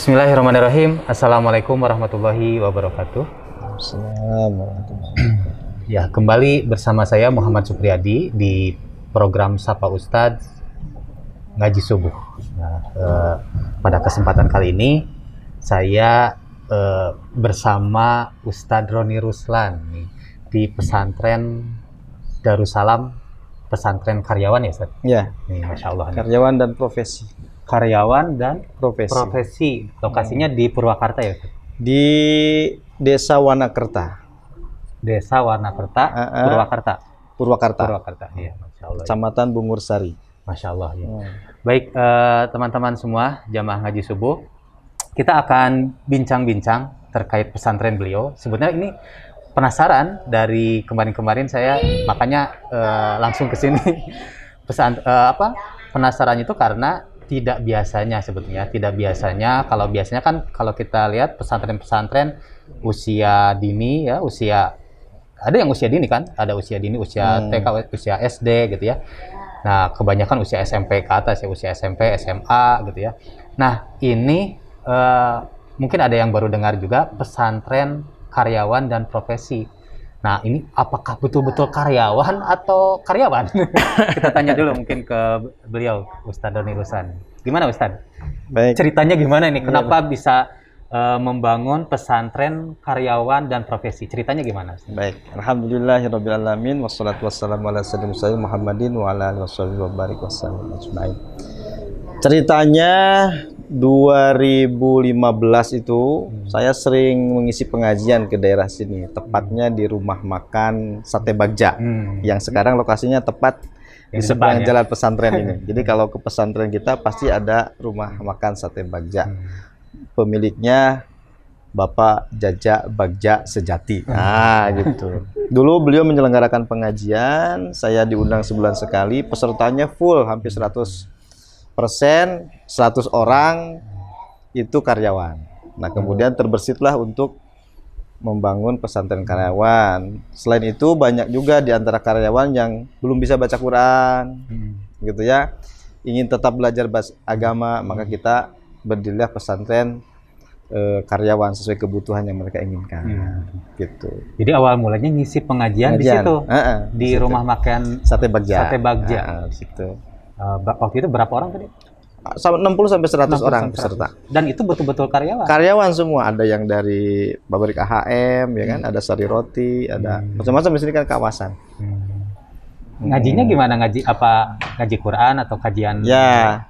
Bismillahirrahmanirrahim. Assalamualaikum warahmatullahi wabarakatuh. Assalamualaikum. Ya, kembali bersama saya Muhammad Supriyadi di program Sapa Ustadz Ngaji Subuh. Nah, pada kesempatan kali ini saya bersama Ustadz Roni Ruslan nih, di pesantren Darussalam, pesantren karyawan ya, Ustadz? Ya, Nih, Masya Allah. karyawan dan profesi. Karyawan dan Profesi. profesi. Lokasinya di Purwakarta ya, Ustadz? Di Desa Wanakerta, Desa Warnakerta, Purwakarta. Purwakarta, Purwakarta, iya, Masya Allah. Kecamatan Bungursari. Masya Allah, ya. Baik, teman-teman semua, jamaah ngaji subuh, kita akan bincang-bincang terkait pesantren beliau. Sebenarnya ini penasaran dari kemarin-kemarin saya, makanya langsung ke sini. Penasaran itu karena tidak biasanya sebetulnya, tidak biasanya. Kalau biasanya kan kalau kita lihat pesantren-pesantren usia dini ya, ada yang usia dini kan, ada usia dini, usia TK, usia SD gitu ya. Nah, kebanyakan usia SMP ke atas ya, usia SMP, SMA gitu ya. Nah, ini mungkin ada yang baru dengar juga pesantren karyawan dan profesi. Nah, ini apakah betul-betul karyawan atau karyawan? Kita tanya dulu mungkin ke beliau, Ustadz Roni Ruslan. Gimana Ustadz? Baik. Ceritanya gimana nih? Kenapa bisa membangun pesantren karyawan dan profesi? Ceritanya gimana? Baik. Alhamdulillahirrabbilalamin. Wassalatu wassalamu ala sayyidina Muhammadin wa ala alihi wa barik wasallam ajmain. Ceritanya 2015 itu saya sering mengisi pengajian ke daerah sini, tepatnya di rumah makan Sate Bagja, yang sekarang lokasinya tepat di seberang jalan pesantren ini. Jadi kalau ke pesantren kita pasti ada rumah makan Sate Bagja. Pemiliknya Bapak Jaja Bagja Sejati. Nah, gitu. Dulu beliau menyelenggarakan pengajian, saya diundang sebulan sekali, pesertanya full, hampir 100% orang itu karyawan. Nah, kemudian terbesitlah untuk membangun pesantren karyawan. Selain itu banyak juga di antara karyawan yang belum bisa baca Quran, gitu ya. Ingin tetap belajar agama, maka kita berdirilah pesantren karyawan sesuai kebutuhan yang mereka inginkan. Gitu. Jadi awal mulanya ngisi pengajian di situ, di rumah makan Sate Bagja. Sate Bagja. Di situ. Waktu itu berapa orang tadi? 60-100 orang peserta. Dan itu betul-betul karyawan? Karyawan semua. Ada yang dari pabrik AHM, ya kan? Ada Sari Roti, ada macam-macam. Di sini kan kawasan. Ngajinya gimana? Ngaji Quran atau kajian? Ya,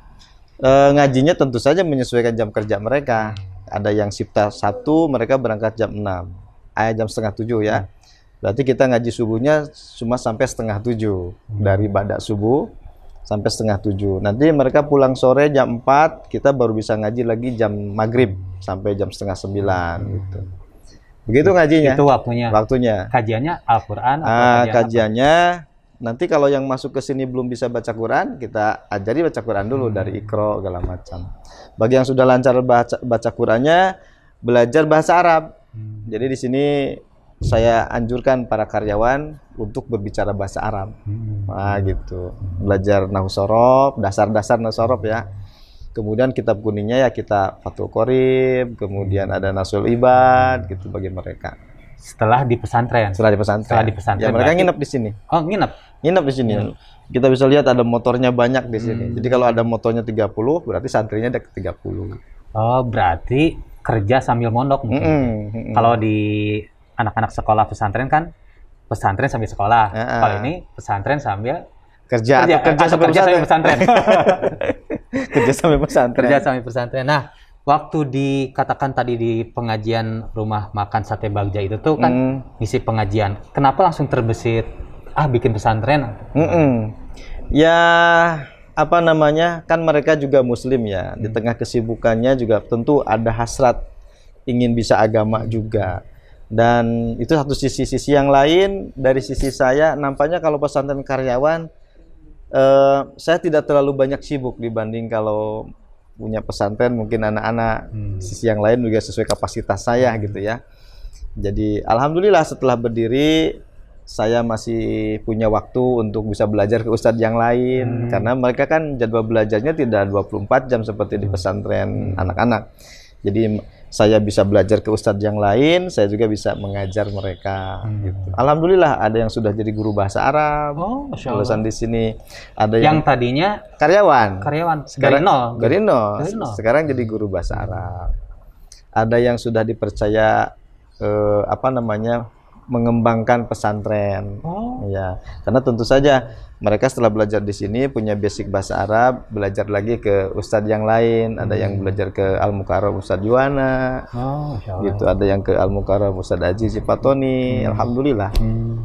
ngajinya tentu saja menyesuaikan jam kerja mereka. Ada yang shifta 1, mereka berangkat jam 6. Jam setengah 7 ya. Berarti kita ngaji subuhnya cuma sampai setengah 7. Dari badak subuh sampai setengah 7. Nanti mereka pulang sore jam 4, kita baru bisa ngaji lagi jam maghrib sampai jam setengah 9 gitu. Begitu ngajinya. Itu waktunya. Kajiannya Al-Quran atau kajiannya nanti kalau yang masuk ke sini belum bisa baca Quran, kita ajari baca Quran dulu dari Iqra segala macam. Bagi yang sudah lancar baca Qurannya, belajar bahasa Arab. Jadi di sini saya anjurkan para karyawan untuk berbicara bahasa Arab. Nah, gitu. Belajar nahwu shorof, dasar-dasar nahwu shorof ya. Kemudian kitab kuningnya ya kita Fathul Qorib, kemudian ada Nasul Ibad gitu bagi mereka. Setelah di pesantren. Setelah di pesantren. Ya, mereka nginep di sini. Oh, nginep. Nginep di sini. Kita bisa lihat ada motornya banyak di sini. Jadi kalau ada motornya 30, berarti santrinya ada 30. Oh, berarti kerja sambil mondok mungkin. Kalau di anak-anak sekolah pesantren kan pesantren sambil sekolah. Kalau ini pesantren sambil kerja sambil pesantren. Kerja sambil pesantren. Kerja sambil pesantren. Nah, waktu dikatakan tadi di pengajian rumah makan Sate Bagja itu tuh kan ngisi pengajian. Kenapa langsung terbesit bikin pesantren? Ya, apa namanya? Kan mereka juga muslim ya. Di tengah kesibukannya juga tentu ada hasrat ingin bisa agama juga. Dan itu satu sisi yang lain. Dari sisi saya nampaknya kalau pesantren karyawan saya tidak terlalu banyak sibuk dibanding kalau punya pesantren mungkin anak-anak. Sisi yang lain juga sesuai kapasitas saya gitu ya. Jadi alhamdulillah setelah berdiri saya masih punya waktu untuk bisa belajar ke ustadz yang lain karena mereka kan jadwal belajarnya tidak 24 jam seperti di pesantren anak-anak. Jadi saya bisa belajar ke ustadz yang lain, saya juga bisa mengajar mereka. Gitu. Alhamdulillah ada yang sudah jadi guru bahasa Arab, Masya Allah. lulusan di sini. Ada Yang yang tadinya karyawan, sekarang dari nol, Dari nol. sekarang jadi guru bahasa Arab. Ada yang sudah dipercaya mengembangkan pesantren. Ya, karena tentu saja mereka setelah belajar di sini punya basic bahasa Arab, belajar lagi ke ustadz yang lain. Ada yang belajar ke Al-Mukarram Ustadz Yuwana, gitu. Ada yang ke Al-Mukarram Ustadz Aziz Fatoni. Alhamdulillah,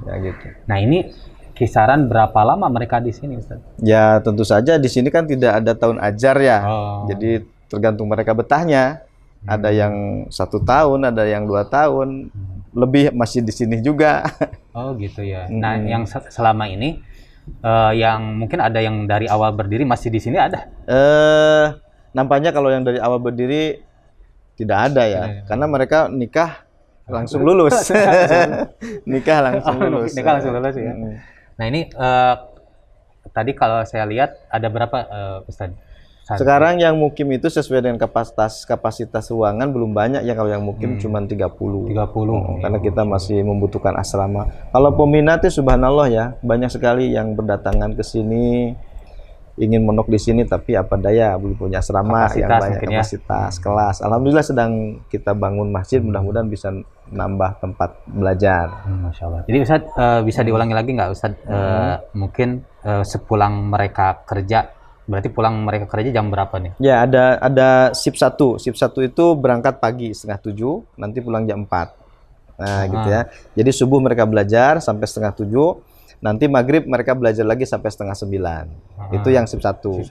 ya gitu. Nah ini kisaran berapa lama mereka di sini, Ustaz? Ya tentu saja di sini kan tidak ada tahun ajar ya, jadi tergantung mereka betahnya. Ada yang 1 tahun, ada yang 2 tahun, lebih masih di sini juga. Oh gitu ya. Nah yang selama ini yang mungkin ada yang dari awal berdiri masih di sini ada? Nampaknya kalau yang dari awal berdiri tidak ada ya, karena mereka nikah langsung lulus. Nikah langsung lulus. Nikah langsung lulus ya. Nah ini tadi kalau saya lihat ada berapa Ustaz? Sekarang yang mukim itu sesuai dengan kapasitas ruangan belum banyak ya. Kalau yang mukim cuma 30. Karena kita masih membutuhkan asrama. Kalau peminatnya subhanallah ya, banyak sekali yang berdatangan ke sini ingin menok di sini, tapi apa daya belum punya asrama yang banyak kapasitas kelas. Alhamdulillah sedang kita bangun masjid, mudah-mudahan bisa nambah tempat belajar. Masya Allah. Jadi Ustaz bisa diulangi lagi nggak Ustaz? Mungkin sepulang mereka kerja, berarti pulang mereka kerja jam berapa nih? Ya ada shift 1. Shift 1 itu berangkat pagi 6:30, nanti pulang jam 4. Nah gitu ya. Jadi subuh mereka belajar sampai 6:30. Nanti maghrib mereka belajar lagi sampai 8:30. Itu yang shift 1.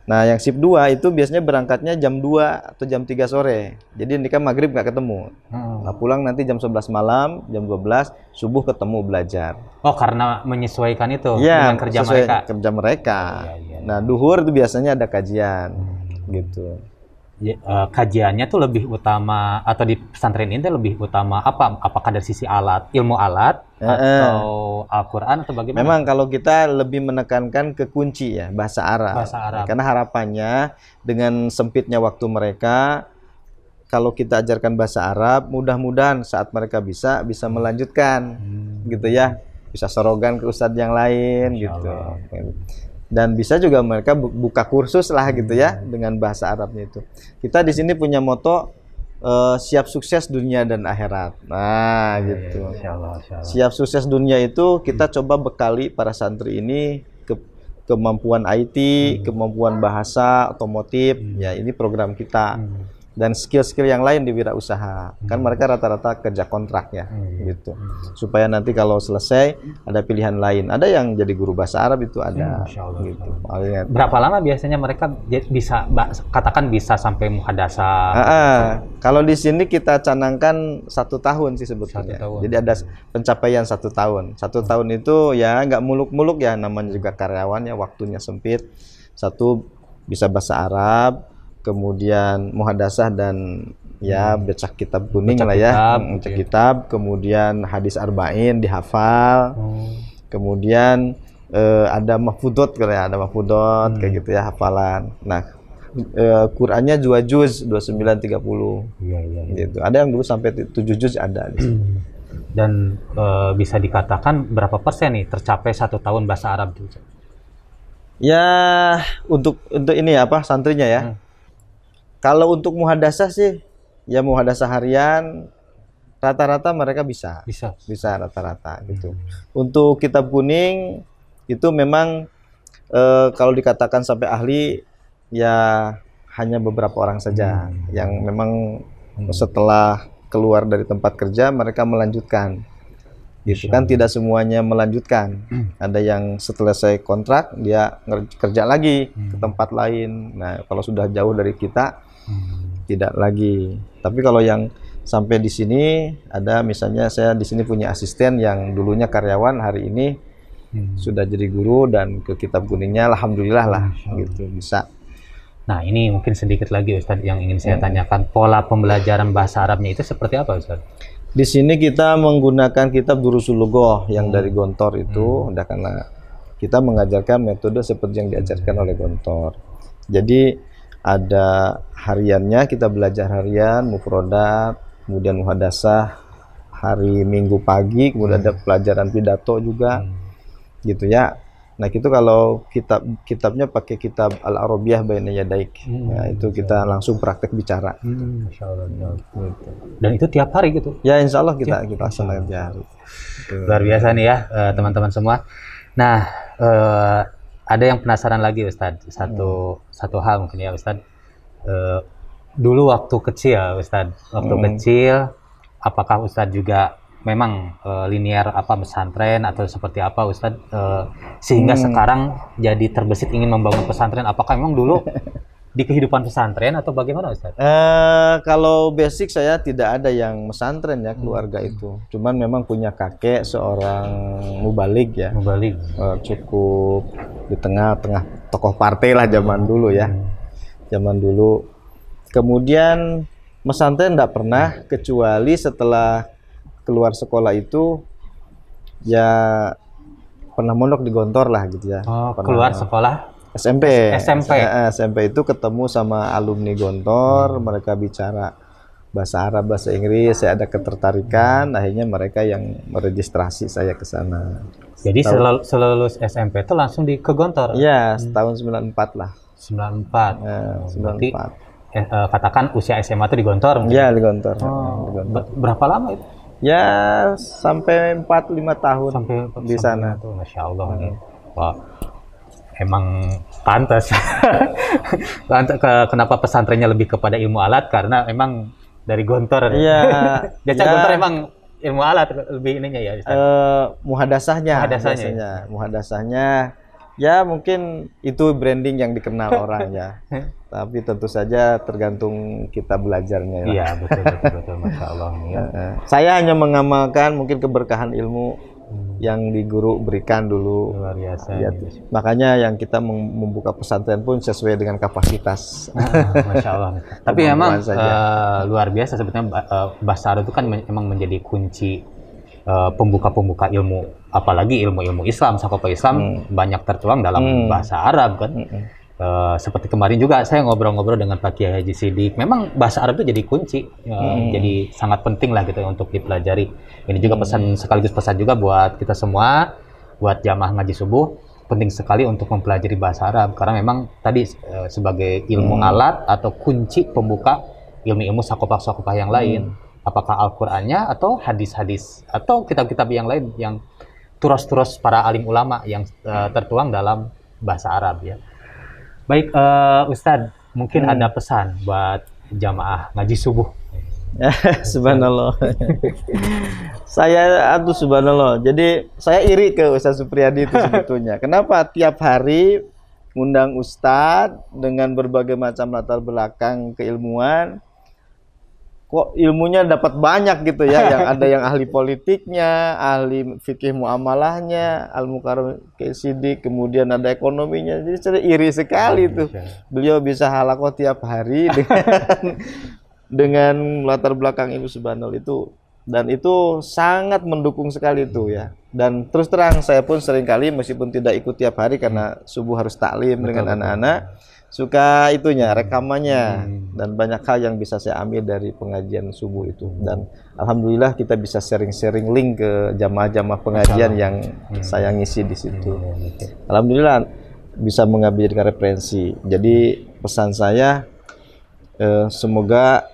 Nah yang shift 2 itu biasanya berangkatnya jam 2 atau jam 3 sore. Jadi ini kan maghrib nggak ketemu. Nah pulang nanti jam 11 malam, jam 12, subuh ketemu belajar. Oh karena menyesuaikan itu dengan kerja mereka? Kerja mereka. Nah duhur itu biasanya ada kajian gitu. Kajiannya tuh lebih utama, atau di pesantren ini lebih utama apa? Apakah dari sisi ilmu alat atau Al-Quran atau bagaimana? Memang kalau kita lebih menekankan ke kunci ya, bahasa Arab. Karena harapannya dengan sempitnya waktu mereka, kalau kita ajarkan bahasa Arab, mudah-mudahan saat mereka bisa melanjutkan gitu ya, bisa sorogan ke ustadz yang lain gitu. Dan bisa juga mereka buka kursus lah gitu ya dengan bahasa Arabnya itu. Kita di sini punya moto siap sukses dunia dan akhirat. Nah gitu. Siap sukses dunia itu kita coba bekali para santri ini kemampuan IT, kemampuan bahasa, otomotif. Ya ini program kita. Dan skill-skill yang lain di wirausaha. Kan mereka rata-rata kerja kontrak ya, gitu. Supaya nanti kalau selesai ada pilihan lain. Ada yang jadi guru bahasa Arab itu ada. Gitu. Berapa lama biasanya mereka bisa katakan bisa sampai muhadasah? Kalau di sini kita canangkan 1 tahun sih sebetulnya. Jadi ada pencapaian 1 tahun. 1 tahun itu ya nggak muluk-muluk ya, namanya juga karyawan ya, waktunya sempit. 1 bisa bahasa Arab, kemudian muhadasah dan ya baca kitab kuning lah ya, baca kitab, kemudian hadis arba'in dihafal, kemudian ada mahfudot kayak kayak gitu ya, hafalan. Nah Qurannya 2 juz 29 30. Gitu. Ada yang dulu sampai 7 juz ada di sini. Dan bisa dikatakan berapa persen nih tercapai 1 tahun bahasa Arab itu? Ya untuk ini apa santrinya ya. Kalau untuk muhadasah sih, ya muhadasah harian, rata-rata mereka bisa rata-rata gitu. Untuk kitab kuning itu memang kalau dikatakan sampai ahli, ya hanya beberapa orang saja yang memang setelah keluar dari tempat kerja mereka melanjutkan. Gitu kan, tidak semuanya melanjutkan. Ada yang setelah selesai kontrak dia kerja lagi ke tempat lain. Nah kalau sudah jauh dari kita tidak lagi. Tapi kalau yang sampai di sini ada, misalnya saya di sini punya asisten yang dulunya karyawan, hari ini sudah jadi guru dan ke kitab kuningnya alhamdulillah lah gitu bisa. Nah ini mungkin sedikit lagi Ustadz yang ingin saya tanyakan, pola pembelajaran bahasa Arabnya itu seperti apa Ustadz? Di sini kita menggunakan kitab Durusul Lughah yang dari Gontor itu, karena kita mengajarkan metode seperti yang diajarkan oleh Gontor. Jadi ada hariannya, kita belajar harian, mufrodat, kemudian muhadasah hari Minggu pagi, kemudian ada pelajaran pidato juga, gitu ya. Nah itu kalau kitabnya pakai kitab Al-Arabiyah Baina Yadaik, ya, itu kita langsung praktek bicara. Masya Allah. Gitu. Dan itu tiap hari gitu? Ya insya Allah kita laksanakan tiap hari. Luar biasa nih ya teman-teman semua. Nah ada yang penasaran lagi Ustadz, satu hal mungkin ya Ustadz. Dulu waktu kecil Ustadz, kecil, apakah Ustadz juga memang linear pesantren atau seperti apa Ustadz, sehingga sekarang jadi terbesit ingin membangun pesantren? Apakah memang dulu di kehidupan pesantren atau bagaimana Ustadz? Kalau basic saya tidak ada yang pesantren ya keluarga itu, cuman memang punya kakek seorang mubalig ya, cukup di tengah-tengah tokoh partai lah zaman dulu ya, zaman dulu. Kemudian pesantren tidak pernah, kecuali setelah keluar sekolah itu ya pernah mondok di Gontor lah gitu ya. Keluar sekolah SMP itu ketemu sama alumni Gontor, mereka bicara bahasa Arab, bahasa Inggris, saya ada ketertarikan, akhirnya mereka yang meregistrasi saya ke sana. Jadi selulus SMP itu langsung ke Gontor? Iya, tahun 94 lah. 94. Katakan usia SMA itu di Gontor? Iya, di Gontor. Berapa lama itu? Ya, sampai 4-5 tahun di sana. Masya Allah. Wah, emang pantas. Kenapa pesantrennya lebih kepada ilmu alat? Karena emang dari Gontor. Iya. Biasa Gontor emang ilmu alat lebih ininya ya. Muhadasahnya. Ya mungkin itu branding yang dikenal orang ya. Tapi tentu saja tergantung kita belajarnya. Iya betul, Masya Allah. Ya. Saya hanya mengamalkan mungkin keberkahan ilmu yang di guru berikan dulu. Luar biasa. Ya, makanya yang kita membuka pesantren pun sesuai dengan kapasitas. Masya Allah. Tapi memang luar biasa sebetulnya bahasa Arab itu kan memang menjadi kunci pembuka ilmu, apalagi ilmu Islam, sakopa Islam banyak tertuang dalam bahasa Arab kan. Seperti kemarin juga saya ngobrol-ngobrol dengan Pak Kiai Haji Sidik, memang bahasa Arab itu jadi kunci, jadi sangat penting lah gitu untuk dipelajari. Ini juga sekaligus pesan juga buat kita semua, buat jamaah ngaji subuh, penting sekali untuk mempelajari bahasa Arab karena memang tadi sebagai ilmu alat atau kunci pembuka ilmu-ilmu sakopa yang lain. Apakah Al-Qur'annya atau hadis-hadis atau kitab-kitab yang lain yang turas-turas para alim ulama yang tertuang dalam bahasa Arab ya. Baik Ustadz, mungkin ada pesan buat jamaah ngaji subuh. Subhanallah. Subhanallah. Jadi saya iri ke Ustadz Supriyadi itu sebetulnya. Kenapa tiap hari undang Ustadz dengan berbagai macam latar belakang keilmuan, kok ilmunya dapat banyak gitu ya, yang ada yang ahli politiknya, ahli fikih muamalahnya, al-mukarram Sidik, kemudian ada ekonominya. Jadi saya iri sekali tuh. Beliau bisa halakoh tiap hari dengan latar belakang ilmu subhanallah itu, dan itu sangat mendukung sekali itu ya. Dan terus terang saya pun seringkali meskipun tidak ikut tiap hari karena subuh harus taklim dengan anak-anak, suka itunya, rekamannya, dan banyak hal yang bisa saya ambil dari pengajian subuh itu. Dan alhamdulillah kita bisa sharing-sharing link ke jamaah-jamaah pengajian yang saya ngisi di situ. Alhamdulillah bisa mengambil referensi. Jadi pesan saya semoga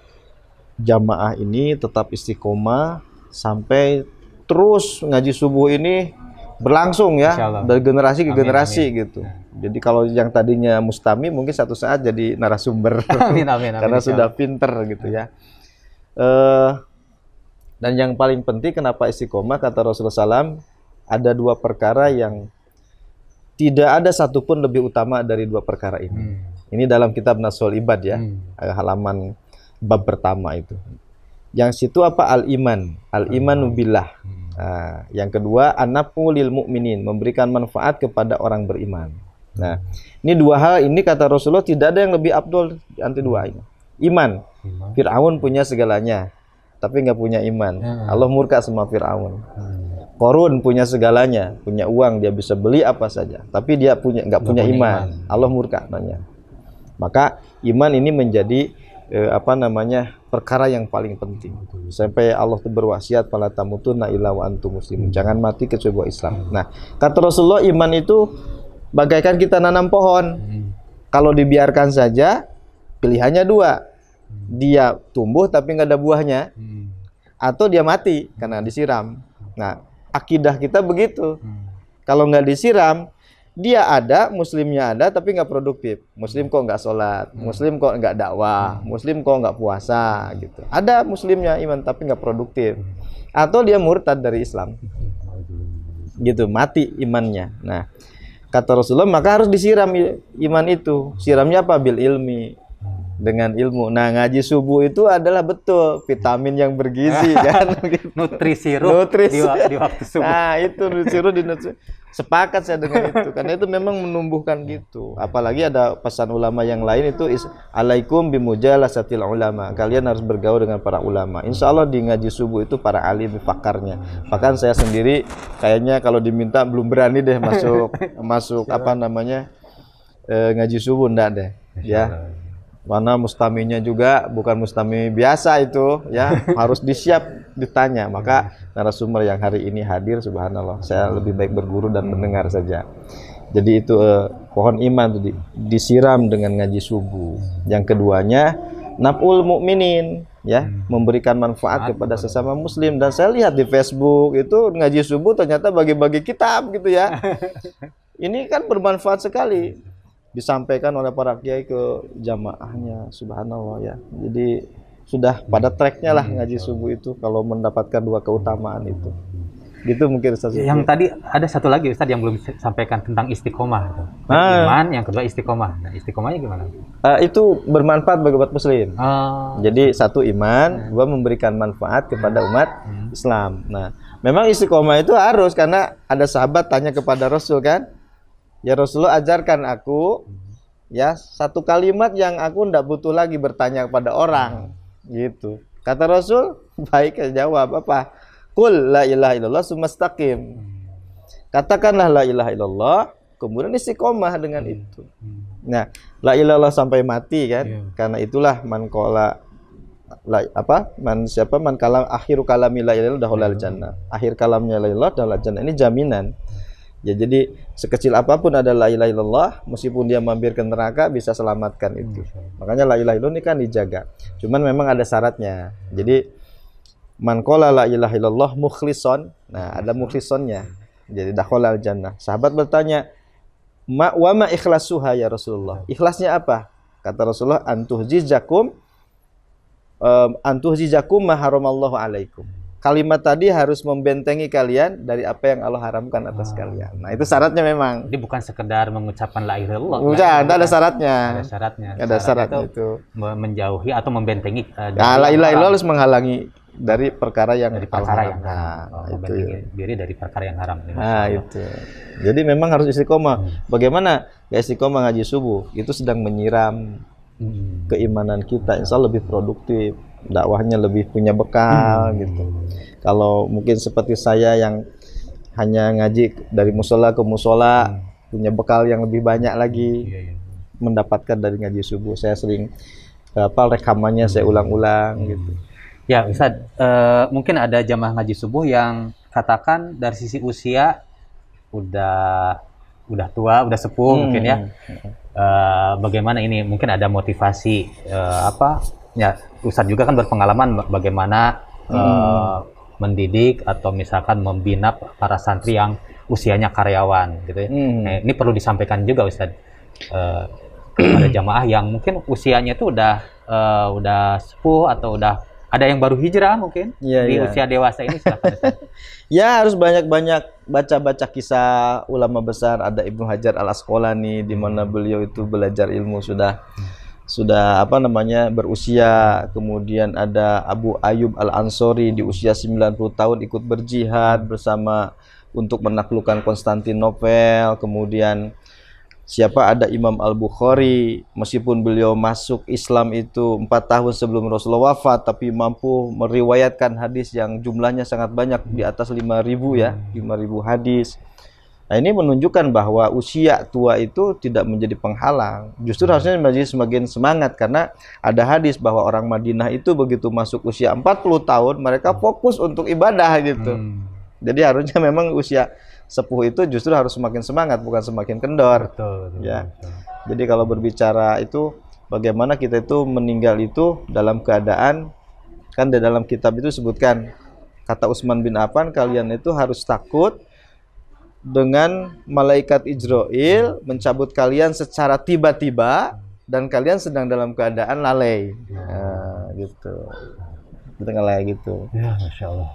jamaah ini tetap istiqomah sampai terus ngaji subuh ini berlangsung ya, dari generasi ke generasi gitu. Jadi kalau yang tadinya mustami mungkin satu saat jadi narasumber karena sudah pinter gitu ya. Dan yang paling penting kenapa istiqomah, kata Rasulullah SAW, ada dua perkara yang tidak ada satupun lebih utama dari dua perkara ini. Ini dalam kitab Nasul Ibad ya, halaman bab pertama itu. Yang situ apa? Al-iman, al-imanu billah. Nah, yang kedua an-nafu lil mu'minin, memberikan manfaat kepada orang beriman. Nah, ini dua hal ini kata Rasulullah tidak ada yang lebih abdul di antara dua ini. Iman. Fir'aun punya segalanya, tapi nggak punya iman. Allah murka sama Fir'aun. Qarun punya segalanya, punya uang, dia bisa beli apa saja, tapi dia nggak punya iman. Allah murka namanya. Maka iman ini menjadi perkara yang paling penting. Sampai Allah itu berwasiat fala tamutunna illa wa antum muslimun. Jangan mati kecuali Islam. Nah, kata Rasulullah, iman itu bagaikan kita nanam pohon. Kalau dibiarkan saja, pilihannya dua. Dia tumbuh tapi nggak ada buahnya, atau dia mati karena disiram. Nah, akidah kita begitu. Kalau nggak disiram, dia ada, muslimnya ada, tapi nggak produktif. Muslim kok nggak sholat, muslim kok nggak dakwah, muslim kok nggak puasa, gitu. Ada muslimnya iman, tapi nggak produktif. Atau dia murtad dari Islam, gitu, mati imannya. Nah, kata Rasulullah, maka harus disiram iman itu. Siramnya apa? Bil ilmi, dengan ilmu. Nah, ngaji subuh itu adalah betul vitamin yang bergizi kan. Nutrisi ruh di waktu subuh. Nah, itu nutrisi ruh sepakat saya dengan itu, karena itu memang menumbuhkan gitu. Apalagi ada pesan ulama yang lain itu alaikum bimujalasatil ulama. Kalian harus bergaul dengan para ulama. Insya Allah di ngaji subuh itu para alim pakarnya. Bahkan saya sendiri kayaknya kalau diminta belum berani deh masuk ngaji subuh, enggak deh. Ya. Mana mustaminya juga bukan mustami biasa itu, ya, harus disiap ditanya. Maka narasumber yang hari ini hadir, subhanallah, saya lebih baik berguru dan mendengar saja. Jadi itu pohon iman itu disiram dengan ngaji subuh. Yang keduanya naf'ul mukminin, ya, memberikan manfaat kepada sesama muslim. Dan saya lihat di Facebook itu ngaji subuh ternyata bagi-bagi kitab gitu ya. Ini kan bermanfaat sekali, disampaikan oleh para kiai ke jamaahnya, subhanallah ya. Jadi sudah pada tracknya lah ngaji subuh itu kalau mendapatkan dua keutamaan itu. Gitu mungkin Ustaz. Yang tadi ada satu lagi Ustaz yang belum sampaikan tentang istiqomah. Iman, yang kedua istiqomah. Nah, istiqomahnya gimana? Itu bermanfaat bagi umat muslim. Jadi satu iman, dua memberikan manfaat kepada umat Islam. Nah, memang istiqomah itu harus, karena ada sahabat tanya kepada Rasul kan, ya Rasulullah, ajarkan aku ya satu kalimat yang aku ndak butuh lagi bertanya kepada orang, gitu. Kata Rasul, baik, jawab apa? Qul la ilaha illallah tsumastaqim. Katakanlah la ilaha illallah, kemudian istiqomah dengan itu. Nah, la ilaha illallah sampai mati kan? Karena itulah man kalam akhiru kalami la ilaha illallah dahulal jannah. Akhir kalamnya la ilaha illallah jannah. Ini jaminan. Ya, jadi sekecil apapun ada la ilaha illallah, meskipun dia mampir ke neraka bisa selamatkan itu. Makanya la ilaha illallah ini kan dijaga. Cuman memang ada syaratnya. Jadi man qala la ilaha illallah mukhlishon. Nah, ada mukhlishonnya. Jadi dakhalal jannah. Sahabat bertanya, wa ma ikhlasuha ya Rasulullah? Ikhlasnya apa? Kata Rasulullah, antuhjizakum ma haramallahu alaikum. Kalimat tadi harus membentengi kalian dari apa yang Allah haramkan atas kalian. Nah, itu syaratnya memang. Jadi bukan sekedar mengucapkan la ilaha illallah. Bukan, ada syaratnya. Ada syaratnya itu. Menjauhi atau membentengi. La ilaha illallah harus menghalangi dari perkara yang haram. Itu diri dari perkara yang haram. Nah, itu. Jadi memang harus istiqomah. Bagaimana? Ya, istiqomah ngaji subuh itu sedang menyiram keimanan kita, insya Allah lebih produktif, dakwahnya lebih punya bekal gitu. Kalau mungkin seperti saya yang hanya ngaji dari musola ke musola, punya bekal yang lebih banyak lagi, mendapatkan dari ngaji subuh. Saya sering rekamannya saya ulang-ulang gitu. Ya Ustaz, mungkin ada jamaah ngaji subuh yang katakan dari sisi usia udah tua, udah sepuh mungkin ya. Bagaimana ini mungkin ada motivasi ya, Ustadz juga kan berpengalaman bagaimana mendidik atau misalkan membina para santri yang usianya karyawan gitu ya. Nah, ini perlu disampaikan juga Ustadz, ada jamaah yang mungkin usianya itu udah sepuh atau udah ada yang baru hijrah mungkin di usia dewasa ini, silakan Ustadz. Ya, harus banyak-banyak baca-baca kisah ulama besar. Ada Ibnu Hajar Al-Asqalani, di mana beliau itu belajar ilmu sudah berusia. Kemudian ada Abu Ayyub Al-Ansori di usia 90 tahun ikut berjihad bersama untuk menaklukkan Konstantinopel. Kemudian ada Imam Al-Bukhari, meskipun beliau masuk Islam itu 4 tahun sebelum Rasulullah wafat, tapi mampu meriwayatkan hadis yang jumlahnya sangat banyak, di atas 5.000 ya, 5.000 hadis. Nah, ini menunjukkan bahwa usia tua itu tidak menjadi penghalang. Justru harusnya menjadi semakin semangat karena ada hadis bahwa orang Madinah itu begitu masuk usia 40 tahun mereka fokus untuk ibadah gitu. Jadi harusnya memang usia sepuh itu justru harus semakin semangat bukan semakin kendor. Betul, Ya. betul. Jadi kalau berbicara itu bagaimana kita itu meninggal itu dalam keadaan, kan di dalam kitab itu sebutkan kata Utsman bin Affan, kalian itu harus takut dengan malaikat Ijrail mencabut kalian secara tiba-tiba dan kalian sedang dalam keadaan lalai. Nah, gitu. Kita lalai gitu. Ya, Masya Allah.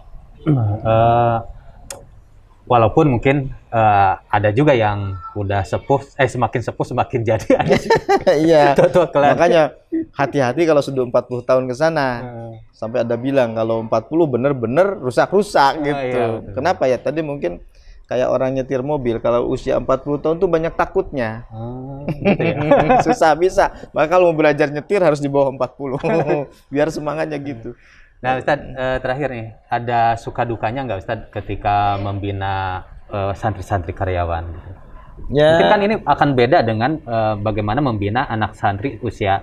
Walaupun mungkin ada juga yang udah sepuh, semakin sepuh semakin jadi. Iya. Tua-tua kelihatan. Makanya hati-hati kalau sudah 40 tahun ke sana. Sampai ada bilang kalau 40 bener-bener rusak-rusak gitu. Iya, Kenapa ya? Tadi mungkin kayak orang nyetir mobil, kalau usia 40 tahun tuh banyak takutnya. Gitu ya. Susah bisa. Maka kalau mau belajar nyetir harus di bawah 40. Biar semangatnya gitu. Nah, Ustadz, terakhir nih, ada suka dukanya nggak Ustadz ketika membina santri-santri karyawan? Ya. Mungkin kan ini akan beda dengan bagaimana membina anak santri usia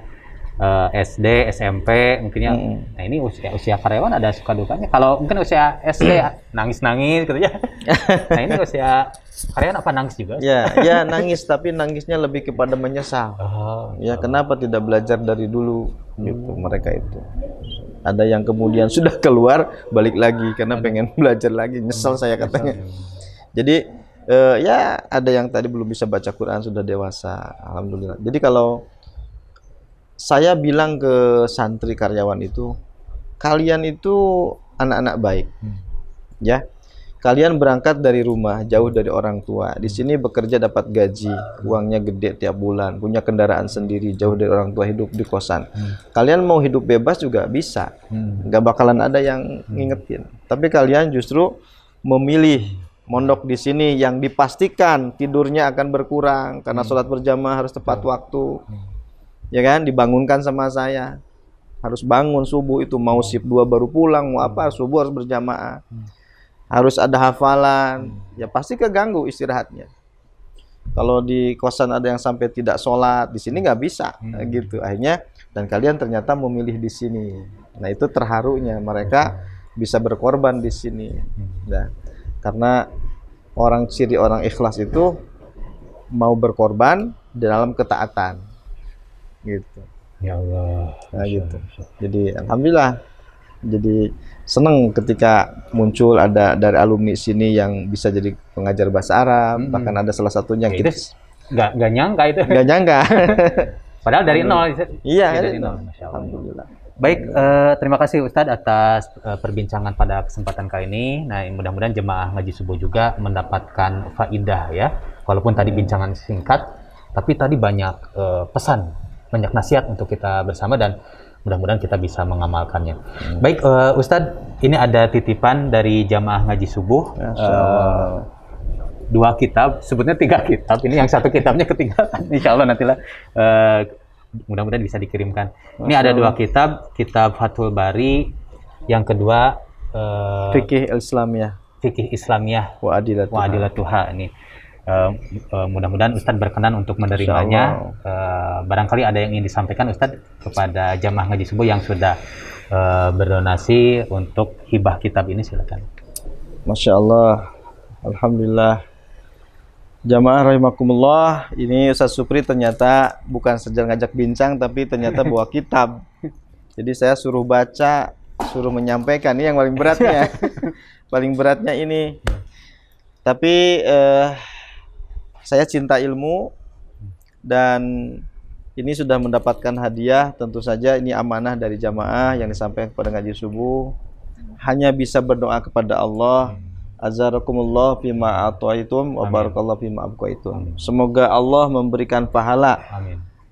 SD, SMP, mungkinnya. Nah, ini usia karyawan ada suka dukanya. Kalau mungkin usia SD nangis-nangis gitu ya. Nah, ini usia karyawan apa nangis juga? Ya nangis, tapi nangisnya lebih kepada menyesal. Ya, kenapa tidak belajar dari dulu gitu mereka itu. Ada yang kemudian sudah keluar balik lagi karena pengen belajar lagi, nyesel saya katanya. Jadi ya ada yang tadi belum bisa baca Quran sudah dewasa, alhamdulillah. Jadi kalau saya bilang ke santri karyawan itu, kalian itu anak-anak baik, ya. Kalian berangkat dari rumah, jauh dari orang tua. Di sini bekerja dapat gaji, uangnya gede tiap bulan, punya kendaraan sendiri, jauh dari orang tua, hidup di kosan. Kalian mau hidup bebas juga bisa, nggak bakalan ada yang ngingetin. Tapi kalian justru memilih mondok di sini yang dipastikan tidurnya akan berkurang karena sholat berjamaah harus tepat waktu. Ya kan, dibangunkan sama saya, harus bangun subuh itu, mau shift 2 baru pulang, mau apa subuh harus berjamaah, harus ada hafalan, ya pasti keganggu istirahatnya. Kalau di kosan ada yang sampai tidak sholat, di sini nggak bisa, gitu. Akhirnya dan kalian ternyata memilih di sini. Nah, itu terharunya mereka bisa berkorban di sini. Nah, karena ciri orang ikhlas itu mau berkorban dalam ketaatan. Gitu. Ya Allah. Nah, gitu. Jadi alhamdulillah. Jadi senang ketika muncul ada dari alumni sini yang bisa jadi pengajar bahasa Arab, bahkan ada salah satunya Ya, itu nggak nyangka itu. Nggak nyangka. Padahal dari nol. Iya, dari nol. Masya Allah. Alhamdulillah. Baik, terima kasih Ustadz atas perbincangan pada kesempatan kali ini. Nah, mudah-mudahan jemaah ngaji subuh juga mendapatkan faidah ya. Walaupun tadi bincangan singkat, tapi tadi banyak pesan, banyak nasihat untuk kita bersama dan mudah-mudahan kita bisa mengamalkannya. Baik, Ustadz, ini ada titipan dari jamaah ngaji subuh. 2 kitab, sebutnya 3 kitab. Ini yang 1 kitabnya ketinggalan. Insya Allah nantilah mudah-mudahan bisa dikirimkan. Ini ada 2 kitab, kitab Fathul Bari, yang kedua Fikih Islamiyah. Fikih Islamiyah Wa Adilatuha. Ini mudah-mudahan Ustadz berkenan untuk menerimanya. Barangkali ada yang ingin disampaikan Ustadz kepada jamaah ngaji subuh yang sudah berdonasi untuk hibah kitab ini, silakan. Masya Allah, alhamdulillah. Jamaah rahimakumullah, ini Ustaz Supri ternyata bukan saja ngajak bincang, tapi ternyata bawa kitab. Jadi saya suruh baca, suruh menyampaikan, ini yang paling beratnya. Paling beratnya ini. Tapi saya cinta ilmu dan ini sudah mendapatkan hadiah. Tentu saja ini amanah dari jamaah yang disampaikan kepada ngaji subuh. Hanya bisa berdoa kepada Allah. Azarakumullah fima a'taitum wa barakallahu fima abqaitum. Semoga Allah memberikan pahala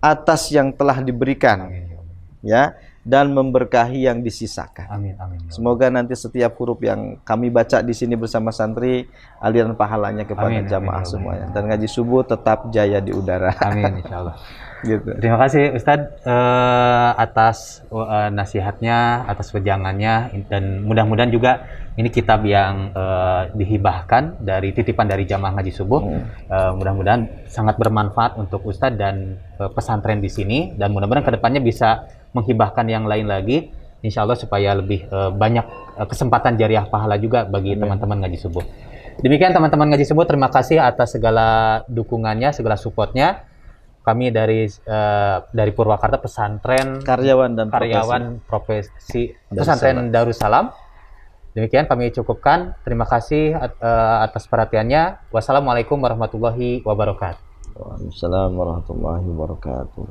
atas yang telah diberikan. Ya, dan memberkahi yang disisakan. Amin, amin. Semoga nanti setiap huruf yang kami baca di sini bersama santri, aliran pahalanya kepada Amin, jamaah amin, semuanya. Dan ngaji subuh tetap jaya di udara. Amin, insya Allah. Gitu. Terima kasih Ustadz atas nasihatnya, atas wejangannya, dan mudah-mudahan juga ini kitab yang dihibahkan dari titipan dari jamaah ngaji subuh. Mudah-mudahan sangat bermanfaat untuk Ustadz dan pesantren di sini, dan mudah-mudahan kedepannya bisa menghibahkan yang lain lagi, insya Allah, supaya lebih banyak kesempatan jariah pahala juga bagi teman-teman ngaji subuh. Demikian teman-teman ngaji subuh, terima kasih atas segala dukungannya, segala supportnya. Kami dari Purwakarta Pesantren Karyawan Profesi Pesantren Darussalam. Demikian kami cukupkan. Terima kasih atas perhatiannya. Wassalamualaikum warahmatullahi wabarakatuh. Waalaikumsalam warahmatullahi wabarakatuh.